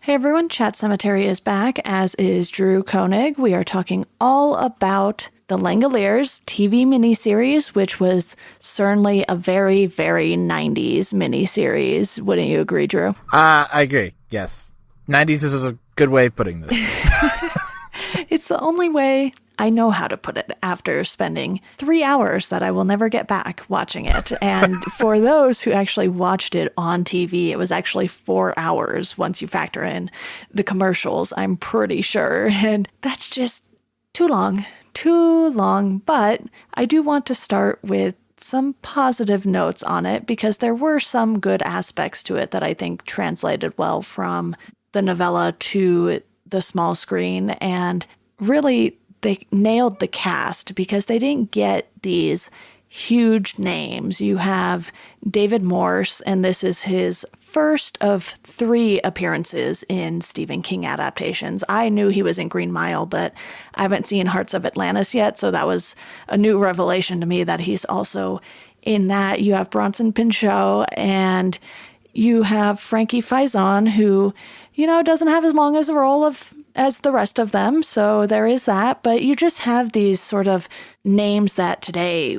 Hey everyone, Chat Sematary is back, as is Drew Koenig. We are talking all about the Langoliers TV miniseries, which was certainly a very, very 90s miniseries. Wouldn't you agree, Drew? I agree, yes. 90s is a good way of putting this. It's the only way I know how to put it after spending 3 hours that I will never get back watching it. And for those who actually watched it on TV, it was actually 4 hours once you factor in the commercials, I'm pretty sure. And that's just too long, too long. But I do want to start with some positive notes on it because there were some good aspects to it that I think translated well from the novella to the small screen. And really, they nailed the cast because they didn't get these huge names. You have David Morse, and this is his first of 3 appearances in Stephen King adaptations. I knew he was in Green Mile, but I haven't seen Hearts of Atlantis yet, so that was a new revelation to me that he's also in that. You have Bronson Pinchot, and you have Frankie Faison, who, doesn't have as long as a role as the rest of them, so there is that. But you just have these sort of names that today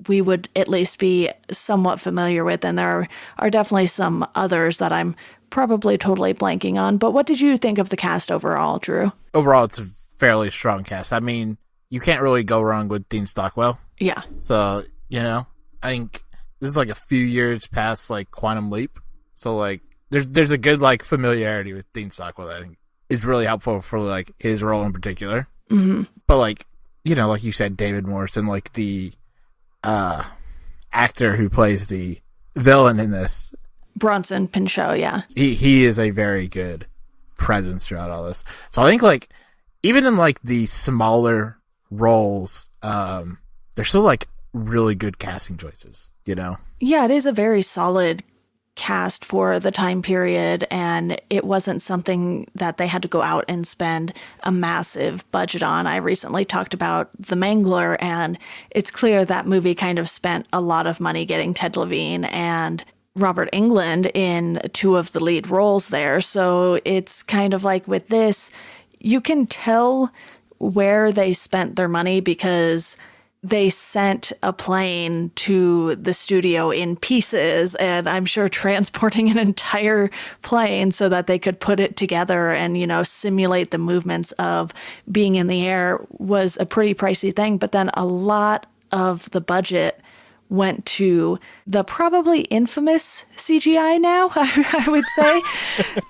we would at least be somewhat familiar with, and there are definitely some others that I'm probably totally blanking on. But what did you think of the cast overall, Drew? Overall, it's a fairly strong cast. I mean, you can't really go wrong with Dean Stockwell. Yeah. So, I think this is like a few years past like Quantum Leap. So like there's a good like familiarity with Dean Stockwell that I think is really helpful for like his role in particular. Mm-hmm. But like, like you said, David Morse and like the actor who plays the villain in this, Bronson Pinchot, yeah. He is a very good presence throughout all this. So I think like even in like the smaller roles, they're still like really good casting choices, Yeah, it is a very solid cast for the time period, and it wasn't something that they had to go out and spend a massive budget on. I recently talked about The Mangler, and it's clear that movie kind of spent a lot of money getting Ted Levine and Robert Englund in 2 of the lead roles there. So it's kind of like with this, you can tell where they spent their money because they sent a plane to the studio in pieces, and I'm sure transporting an entire plane so that they could put it together and, simulate the movements of being in the air was a pretty pricey thing. But then a lot of the budget went to the probably infamous CGI now, I would say,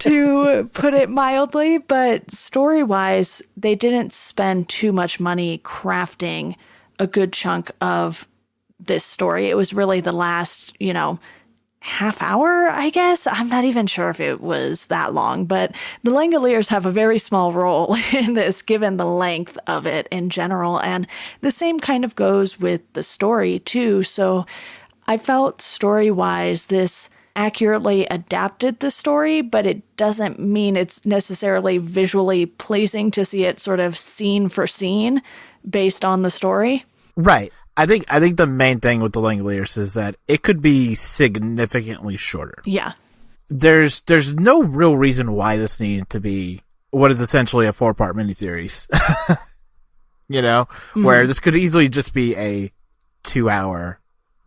to put it mildly. But story-wise, they didn't spend too much money crafting a good chunk of this story. It was really the last, half hour, I guess. I'm not even sure if it was that long, but the Langoliers have a very small role in this, given the length of it in general. And the same kind of goes with the story too. So I felt story-wise, this accurately adapted the story, but it doesn't mean it's necessarily visually pleasing to see it sort of scene for scene based on the story. Right. I think the main thing with the Langoliers is that it could be significantly shorter. Yeah. There's no real reason why this needed to be what is essentially a 4-part miniseries. Where this could easily just be a 2-hour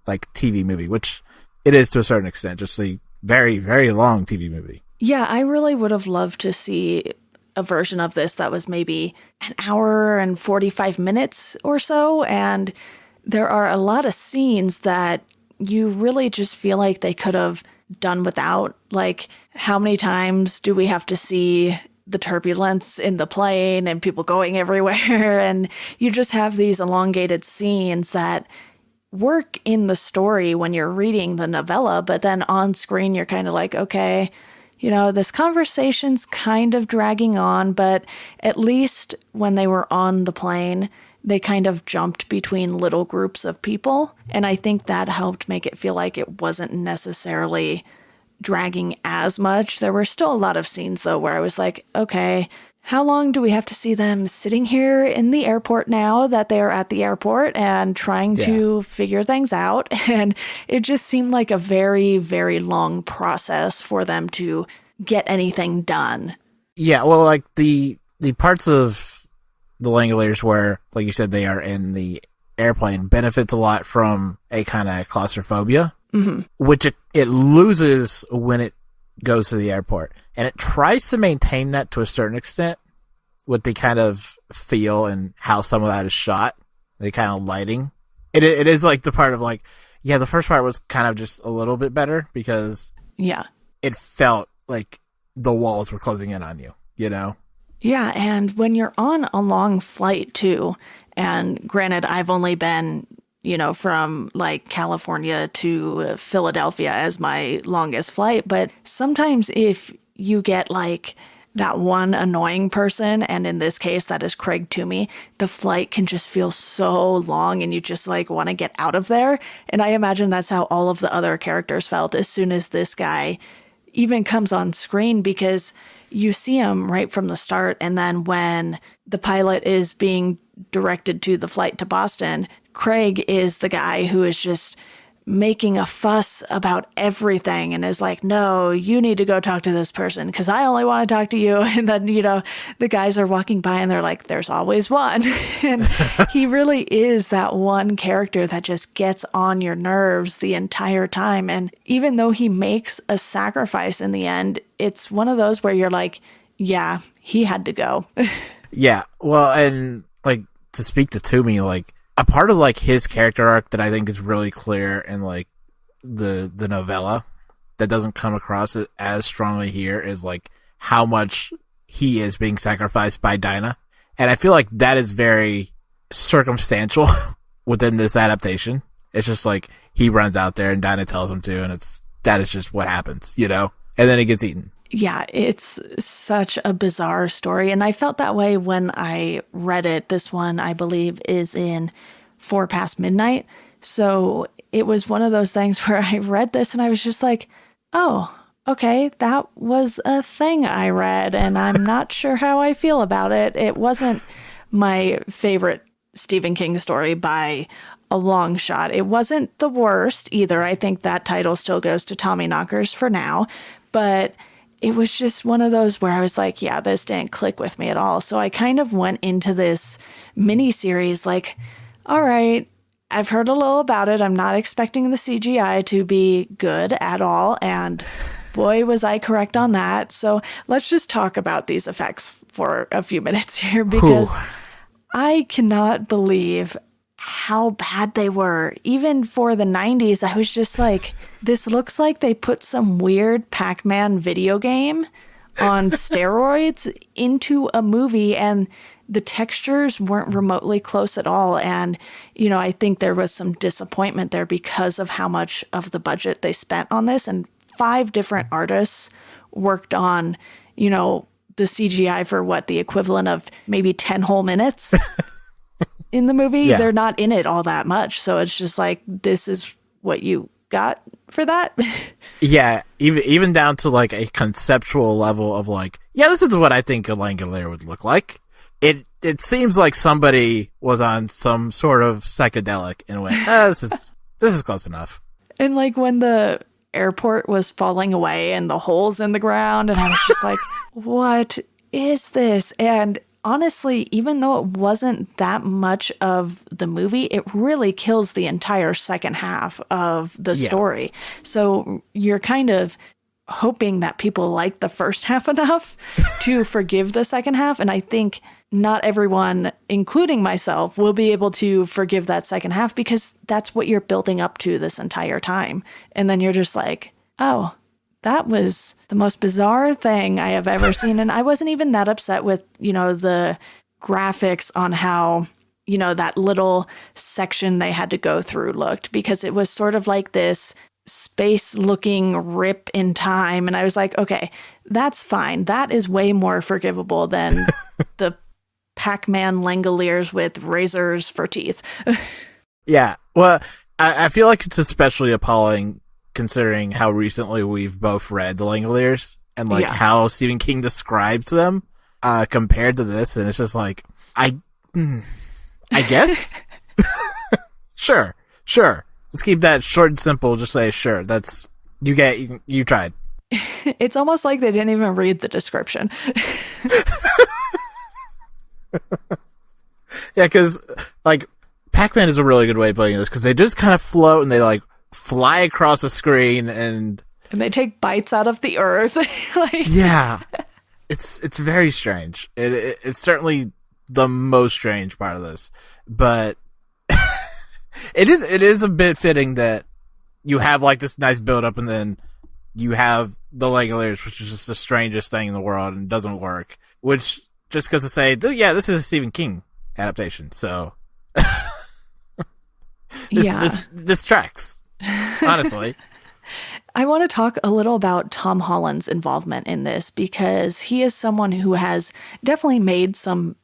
like TV movie, which it is to a certain extent, just a very, very long TV movie. Yeah, I really would have loved to see a version of this that was maybe an hour and 45 minutes or so. And there are a lot of scenes that you really just feel like they could have done without. Like, how many times do we have to see the turbulence in the plane and people going everywhere? And you just have these elongated scenes that work in the story when you're reading the novella, but then on screen you're kind of like, okay, this conversation's kind of dragging on, but at least when they were on the plane, they kind of jumped between little groups of people. And I think that helped make it feel like it wasn't necessarily dragging as much. There were still a lot of scenes, though, where I was like, okay, how long do we have to see them sitting here in the airport now that they are at the airport and trying to figure things out? And it just seemed like a very, very long process for them to get anything done Yeah, well, like the parts of the Langoliers where, like you said, they are in the airplane benefits a lot from a kind of claustrophobia, which it loses when it goes to the airport. And it tries to maintain that to a certain extent with the kind of feel and how some of that is shot, the kind of lighting. It is like the part of like, yeah, the first part was kind of just a little bit better because it felt like the walls were closing in on you, you know? Yeah, and when you're on a long flight too, and granted, I've only been, from like California to Philadelphia as my longest flight, but sometimes if you get like that one annoying person, and in this case, that is Craig Toomey, the flight can just feel so long and you just like want to get out of there. And I imagine that's how all of the other characters felt as soon as this guy even comes on screen, because you see him right from the start. And then when the pilot is being directed to the flight to Boston, Craig is the guy who is just making a fuss about everything and is like, no, you need to go talk to this person because I only want to talk to you. And then, the guys are walking by and they're like, there's always one. And he really is that one character that just gets on your nerves the entire time. And even though he makes a sacrifice in the end, it's one of those where you're like, yeah, he had to go. Yeah. Well, and like to speak to Toomey, like, a part of like his character arc that I think is really clear in like the novella that doesn't come across as strongly here is like how much he is being sacrificed by Dinah. And I feel like that is very circumstantial within this adaptation. It's just like he runs out there and Dinah tells him to, and that is just what happens, and then he gets eaten. Yeah, it's such a bizarre story. And I felt that way when I read it. This one, I believe, is in 4 Past Midnight. So it was one of those things where I read this and I was just like, oh, okay, that was a thing I read and I'm not sure how I feel about it. It wasn't my favorite Stephen King story by a long shot. It wasn't the worst either. I think that title still goes to Tommy Knockers for now. But it was just one of those where I was like, yeah, this didn't click with me at all. So I kind of went into this miniseries like, all right, I've heard a little about it. I'm not expecting the CGI to be good at all. And boy, was I correct on that. So let's just talk about these effects for a few minutes here, because I cannot believe how bad they were. Even for the 90s, I was just like, this looks like they put some weird Pac-Man video game on steroids into a movie, and the textures weren't remotely close at all. And, I think there was some disappointment there because of how much of the budget they spent on this. And 5 different artists worked on, the CGI for the equivalent of maybe 10 whole minutes. In the movie, They're not in it all that much. So it's just like, this is what you got for that. Yeah, even down to like a conceptual level of like, yeah, this is what I think a Langolier would look like. It seems like somebody was on some sort of psychedelic and went, this is close enough. And like when the airport was falling away and the holes in the ground, and I was just like, what is this? And honestly, even though it wasn't that much of the movie, it really kills the entire second half of the story. So you're kind of hoping that people like the first half enough to forgive the second half. And I think not everyone, including myself, will be able to forgive that second half, because that's what you're building up to this entire time. And then you're just like, oh, that was the most bizarre thing I have ever seen. And I wasn't even that upset with, the graphics on how, that little section they had to go through looked, because it was sort of like this space looking rip in time. And I was like, okay, that's fine. That is way more forgivable than the Pac-Man Langoliers with razors for teeth. Yeah. Well, I feel like it's especially appalling considering how recently we've both read the Langoliers and like how Stephen King describes them compared to this. And it's just like, I guess. Sure. Let's keep that short and simple. Just say, sure, you tried. It's almost like they didn't even read the description. Yeah, because like Pac-Man is a really good way of playing this because they just kind of float and they like fly across the screen and And they take bites out of the earth. Like, yeah, it's very strange. It's certainly the most strange part of this, but it is a bit fitting that you have like this nice build up and then you have the Langoliers, which is just the strangest thing in the world and doesn't work. Which just goes to say, yeah, this is a Stephen King adaptation, so yeah. this tracks. Honestly, I want to talk a little about Tom Holland's involvement in this because he is someone who has definitely made some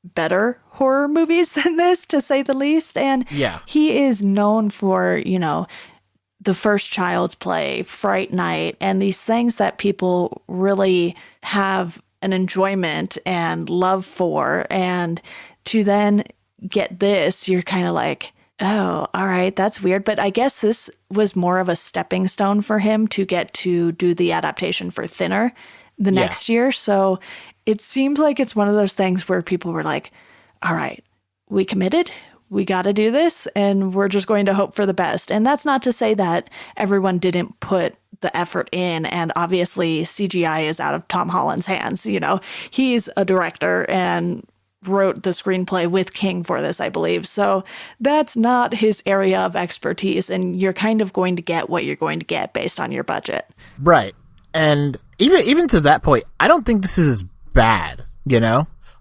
better horror movies than this, to say the least. And yeah, he is known for, The First Child's Play, Fright Night, and these things that people really have an enjoyment and love for. And to then get this, you're kind of like, oh, all right, that's weird. But I guess this was more of a stepping stone for him to get to do the adaptation for Thinner the yeah, next year. So it seems like it's one of those things where people were like, all right, we committed. We got to do this, and we're just going to hope for the best. And that's not to say that everyone didn't put the effort in. And obviously, CGI is out of Tom Holland's hands. He's a director and wrote the screenplay with King for this, I believe. So that's not his area of expertise. And you're kind of going to get what you're going to get based on your budget. right. And even to that point, I don't think this is bad.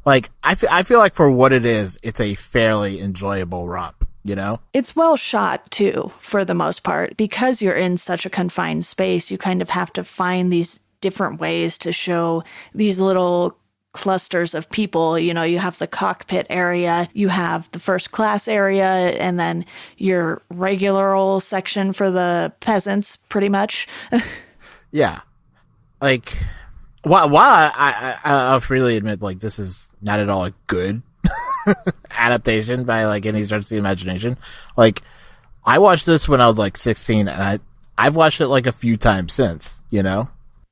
Like I feel like for what it is, it's a fairly enjoyable romp. It's well shot too, for the most part. Because you're in such a confined space, you kind of have to find these different ways to show these little clusters of people. You have the cockpit area, you have the first class area, and then your regular old section for the peasants, pretty much. Yeah. Like, while I'll freely admit, like, this is not at all a good adaptation by, like, any stretch of the imagination. Like, I watched this when I was, like, 16, and I've watched it, like, a few times since,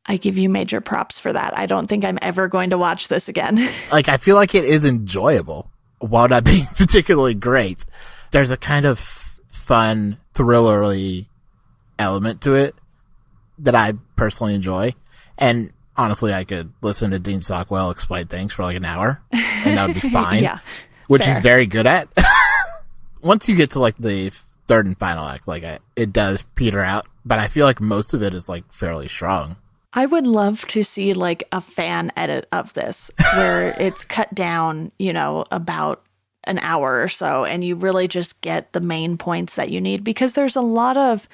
I give you major props for that. I don't think I'm ever going to watch this again. Like, I feel like it is enjoyable, while not being particularly great. There's a kind of fun, thrillery element to it that I personally enjoy. And honestly, I could listen to Dean Stockwell explain things for like an hour, and that would be fine. Yeah, which fair. he's very good at. Once you get to like the third and final act, like it does peter out, but I feel like most of it is like fairly strong. I would love to see like a fan edit of this where it's cut down, about an hour or so, and you really just get the main points that you need, because there's a lot of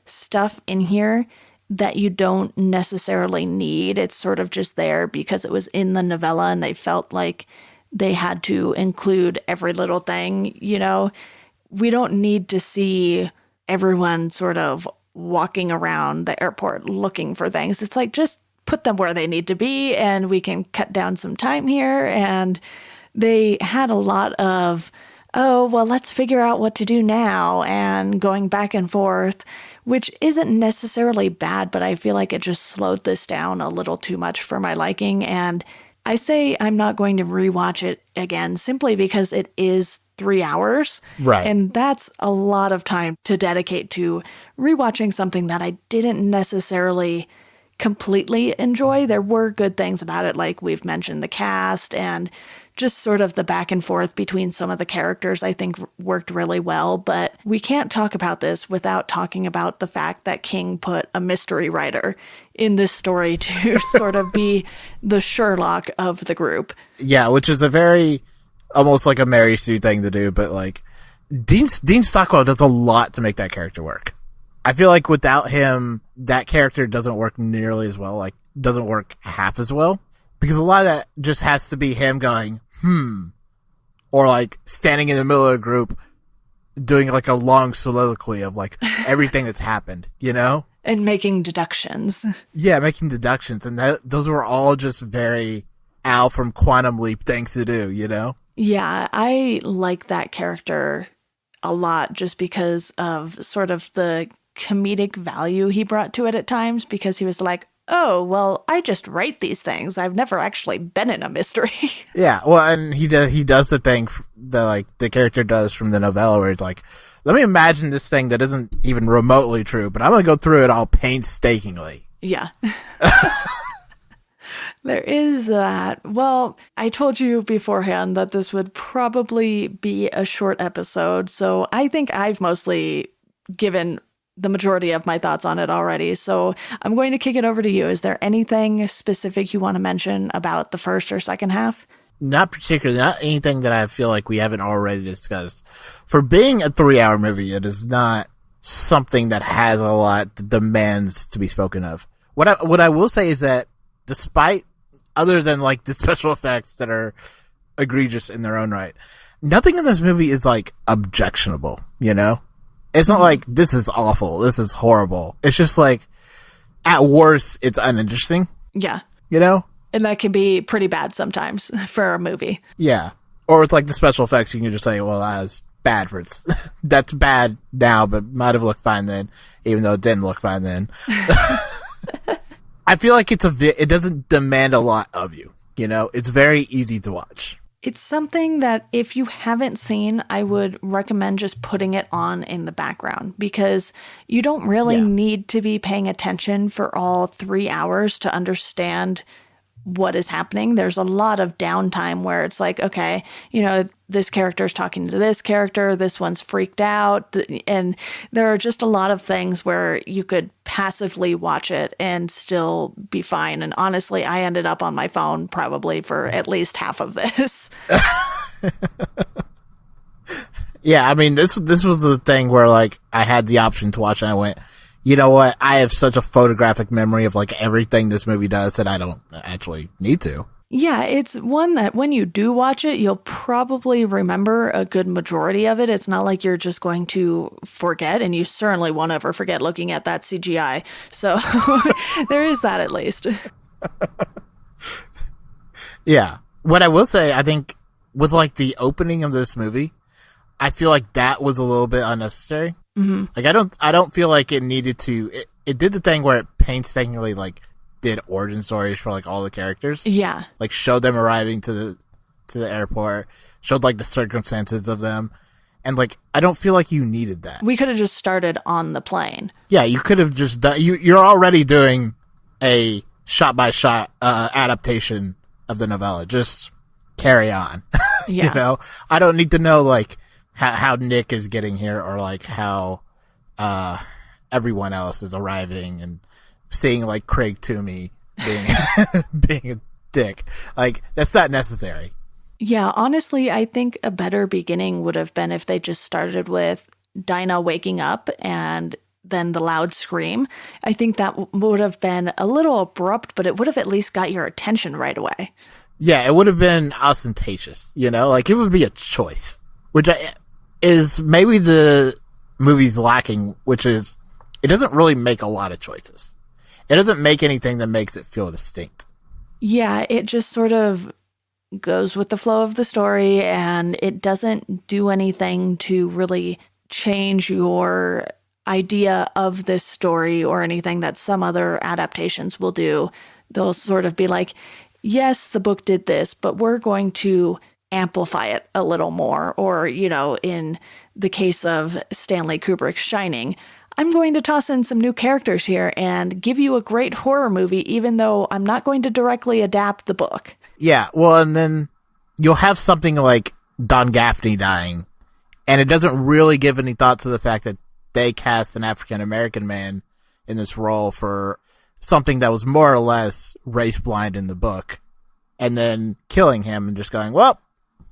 stuff in here that you don't necessarily need. It's sort of just there because it was in the novella and they felt like they had to include every little thing. We don't need to see everyone sort of walking around the airport looking for things. It's like, just put them where they need to be and we can cut down some time here. And they had a lot of, oh, well, let's figure out what to do now, and going back and forth, which isn't necessarily bad, but I feel like it just slowed this down a little too much for my liking. And I say I'm not going to rewatch it again simply because it is 3 hours. Right. And that's a lot of time to dedicate to rewatching something that I didn't necessarily completely enjoy. There were good things about it, like we've mentioned the cast and just sort of the back and forth between some of the characters, I think worked really well. But we can't talk about this without talking about the fact that King put a mystery writer in this story to sort of be the Sherlock of the group. Yeah, which is a very, almost like a Mary Sue thing to do, but like Dean Stockwell does a lot to make that character work. I feel like without him, that character doesn't work nearly as well, like doesn't work half as well. Because a lot of that just has to be him going, or like standing in the middle of a group doing like a long soliloquy of like everything that's happened, And making deductions. Yeah, making deductions. And those were all just very Al from Quantum Leap things to do, Yeah, I like that character a lot just because of sort of the comedic value he brought to it at times, because he was like, oh, well, I just write these things. I've never actually been in a mystery. Yeah, well, and he does the thing that like the character does from the novella where it's like, let me imagine this thing that isn't even remotely true, but I'm gonna go through it all painstakingly. Yeah. There is that. Well, I told you beforehand that this would probably be a short episode, so I think I've mostly given the majority of my thoughts on it already. So I'm going to kick it over to you. Is there anything specific you want to mention about the first or second half? Not particularly, not anything that I feel like we haven't already discussed. For being a 3-hour movie, it is not something that has a lot that demands to be spoken of. What I will say is that despite, other than like the special effects that are egregious in their own right, nothing in this movie is like objectionable, you know? It's not like, this is awful, this is horrible. It's just like, at worst, it's uninteresting, Yeah. you know? And that can be pretty bad sometimes for a movie. Yeah. Or with like the special effects, you can just say, well, that was bad for its, that's bad now, but might have looked fine then, even though it didn't look fine then. I feel like it doesn't demand a lot of you, you know? It's very easy to watch. It's something that if you haven't seen, I would recommend just putting it on in the background because you don't really need to be paying attention for all 3 hours to understand what is happening. There's a lot of downtime where it's like, okay, you know, this character's talking to this character, this one's freaked out, and there are just a lot of things where you could passively watch it and still be fine. And honestly, I ended up on my phone probably for at least half of this. Yeah, I mean, this was the thing where like I had the option to watch and I went, you know what? I have such a photographic memory of like everything this movie does that I don't actually need to. Yeah, it's one that when you do watch it, you'll probably remember a good majority of it. It's not like you're just going to forget, and you certainly won't ever forget looking at that CGI. So there is that at least. Yeah. What I will say, I think with like the opening of this movie, I feel like that was a little bit unnecessary. Mm-hmm. Like I don't feel like it needed to. It did the thing where it painstakingly like did origin stories for like all the characters. Yeah, Like showed them arriving to the airport, showed like the circumstances of them, and like I don't feel like you needed that. we could have just started on the plane. Yeah, you could have just done. You're already doing a shot by shot adaptation of the novella. Just carry on. Yeah. You know, I don't need to know like how Nick is getting here or like how everyone else is arriving and seeing like Craig Toomey being being a dick. Like that's not necessary. Yeah, honestly, I think a better beginning would have been if they just started with Dinah waking up and then the loud scream. I think that would have been a little abrupt, but it would have at least got your attention right away. Yeah, it would have been ostentatious, you know? Like, it would be a choice, which is maybe the movie's lacking, which is it doesn't really make a lot of choices. It doesn't make anything that makes it feel distinct. Yeah, it just sort of goes with the flow of the story, and it doesn't do anything to really change your idea of this story or anything that some other adaptations will do. They'll sort of be like, yes, the book did this, but we're going to amplify it a little more. Or, you know, in the case of Stanley Kubrick's Shining, I'm going to toss in some new characters here and give you a great horror movie, even though I'm not going to directly adapt the book. Yeah, well, and then you'll have something like Don Gaffney dying, and it doesn't really give any thought to the fact that they cast an African-American man in this role for something that was more or less race blind in the book, and then killing him and just going, well,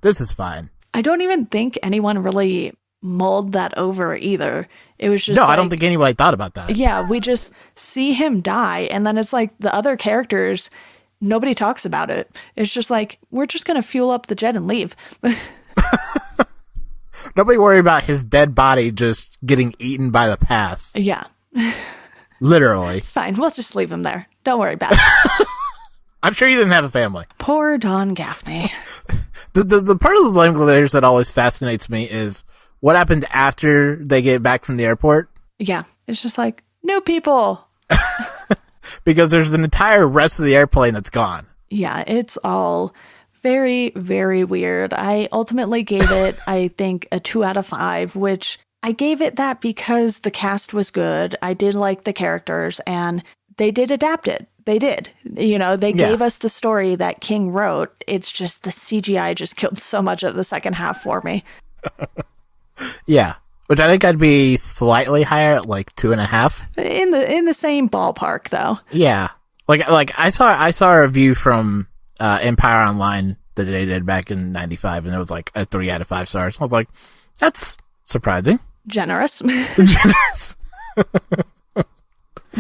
this is fine. I don't even think anyone really mulled that over either. It was just No, like, I don't think anybody thought about that. yeah, we just see him die, and then it's like the other characters, nobody talks about it. It's just like, we're just going to fuel up the jet and leave. Nobody worry about his dead body just getting eaten by the past. Yeah. Literally. It's fine. We'll just leave him there. Don't worry about it. I'm sure you didn't have a family. Poor Don Gaffney. The part of the Langoliers that always fascinates me is what happened after they get back from the airport. Yeah. It's just like, new people. because there's an entire rest of the airplane that's gone. Yeah, it's all very, very weird. I ultimately gave it, I think, a 2 out of 5, which I gave it that because the cast was good. I did like the characters, and they did adapt it. They did. You know, they gave us the story that King wrote. It's just the CGI just killed so much of the second half for me. Yeah. Which I think I'd be slightly higher at like 2.5. In the same ballpark, though. Yeah. Like I saw a review from Empire Online that they did back in 95, and it was like a 3 out of 5 stars. I was like, that's surprising. Generous. Generous.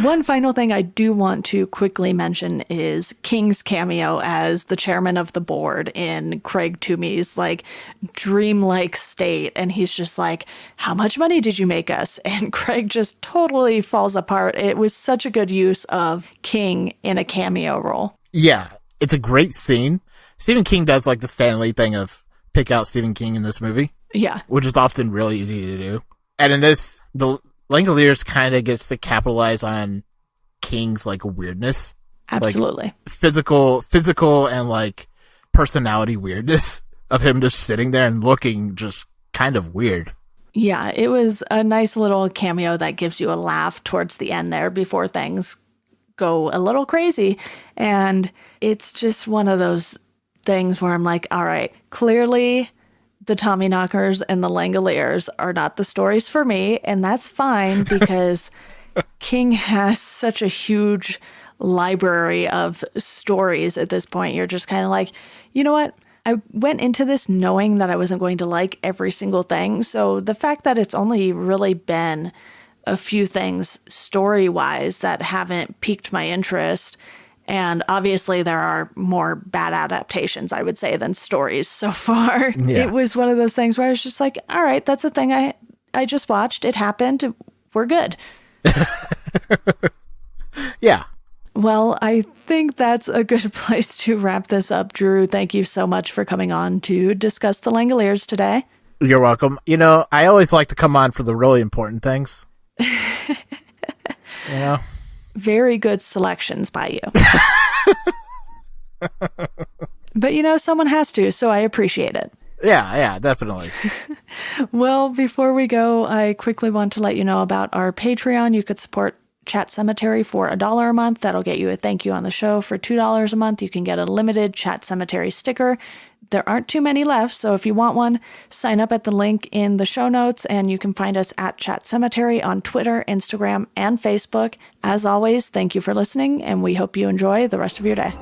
One final thing I do want to quickly mention is King's cameo as the chairman of the board in Craig Toomey's like dreamlike state. And he's just like, how much money did you make us? And Craig just totally falls apart. It was such a good use of King in a cameo role. Yeah, it's a great scene. Stephen King does like the Stan Lee thing of pick out Stephen King in this movie. Yeah. Which is often really easy to do. And in this, the Langoliers kind of gets to capitalize on King's like weirdness. Absolutely. Like, physical and like personality weirdness of him just sitting there and looking just kind of weird. Yeah, it was a nice little cameo that gives you a laugh towards the end there before things go a little crazy. And it's just one of those things where I'm like, all right, clearly the Tommyknockers and the Langoliers are not the stories for me, and that's fine because King has such a huge library of stories at this point. You're just kind of like, you know what? I went into this knowing that I wasn't going to like every single thing. So the fact that it's only really been a few things story-wise that haven't piqued my interest, and obviously there are more bad adaptations, I would say, than stories so far. Yeah. It was one of those things where I was just like, all right, that's a thing I just watched. It happened. We're good. Yeah. Well, I think that's a good place to wrap this up. Drew, thank you so much for coming on to discuss the Langoliers today. You're welcome. You know, I always like to come on for the really important things. You know? Very good selections by you. But, you know, someone has to, so I appreciate it. Yeah, definitely. Well, before we go, I quickly want to let you know about our Patreon. You could support Chat Sematary for $1 a month. That'll get you a thank you on the show. For $2 a month, you can get a limited Chat Sematary sticker. There aren't too many left, so if you want one, sign up at the link in the show notes, and you can find us at Chat Sematary on Twitter, Instagram, and Facebook. As always, thank you for listening, and we hope you enjoy the rest of your day.